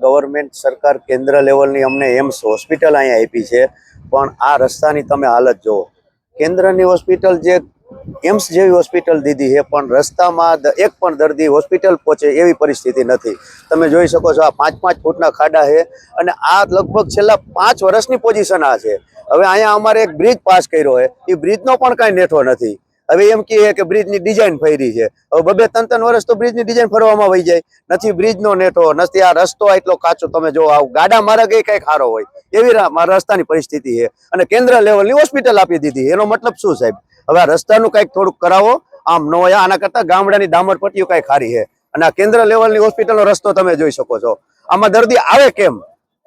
Government સરકાર કેન્દ્ર લેવલની અમને એમ્સ હોસ્પિટલ અહીંયા આપી છે, પણ આ રસ્તાની તમે હાલત જુઓ. કેન્દ્રની હોસ્પિટલ જે એમ્સ જેવી હોસ્પિટલ દીધી છે, પણ રસ્તામાં એક પણ દર્દી હોસ્પિટલ પહોંચે એવી પરિસ્થિતિ નથી. તમે જોઈ શકો છો, આ 5-5 ફૂટના ખાડા છે અને આ લગભગ છેલ્લા 5 વર્ષની પોઝિશન આ છે. હવે અહીંયા અમારે એક બ્રિજ પાસ કર્યો છે, એ બ્રિજનો પણ કાંઈ નેઠો નથી. હવે એમ કહે કે બ્રિજની ડિઝાઇન ફરી છે. હવે 2-3 વર્ષ તો બ્રિજની ડિઝાઇન ફરવામાં વહી જાય, નથી બ્રિજનો નેઠો, નથી આ રસ્તો એટલો કાચો. તમે જો આવ ગાડા માર્ગ એ કંઈક સારો હોય એવી રસ્તાની પરિસ્થિતિ છે, અને કેન્દ્ર લેવલની હોસ્પિટલ આપી દીધી. એનો મતલબ શું સાહેબ? હવે આ રસ્તાનું કંઈક થોડુંક કરાવો. આમ ન હોય, આના કરતાં ગામડાની ડામર પટ્ટીઓ કંઈક સારી છે. અને આ કેન્દ્ર લેવલની હોસ્પિટલનો રસ્તો તમે જોઈ શકો છો. આમાં દર્દી આવે કેમ?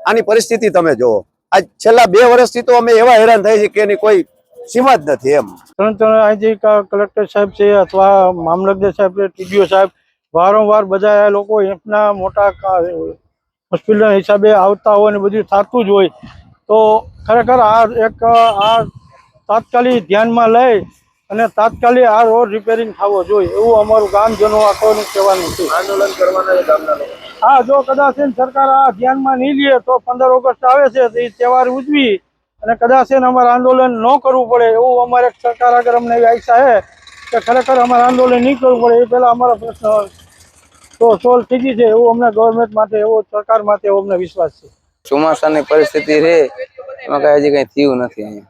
આની પરિસ્થિતિ તમે જુઓ. આજ છેલ્લા 2 વર્ષથી તો અમે એવા હેરાન થાય છે કે એની કોઈ સીમા જ નથી. એમ અહીંથી કલેક્ટર સાહેબ છે અથવા મામલતદાર સાહેબ છે, ટીડીઓ સાહેબ વારંવાર બધા લોકો એમના મોટા હોસ્પિટલ હિસાબે આવતા હોય ને બધું થતું જ હોય. તો ખરેખર આ તાત્કાલિક ધ્યાનમાં લઈ અને તાત્કાલિક આ રોડ રિપેરિંગ થવો જોઈએ એવું અમારું ગામજનો આખોનું કહેવાનું છે. આંદોલન કરવાના ગામના લોકો. હા, જો કદાચ સરકાર આ ધ્યાનમાં નહીં લે તો 15 ઓગસ્ટ આવે છે તો એ તહેવાર ઉજવી અને કદાચ અમારે આંદોલન ન કરવું પડે એવું અમારે સરકાર આગળ અમને એવી આશા છે કે ખરેખર અમારે આંદોલન નહીં કરવું પડે. એ પહેલાં અમારા પ્રશ્ન તો સોલ્વ થઈ ગઈ છે એવું અમને ગવર્મેન્ટ માટે, એવો સરકાર માટે એવો અમને વિશ્વાસ છે. ચોમાસાની પરિસ્થિતિ છે, એમાં કઈ હજી કઈ થયું નથી અહીંયા.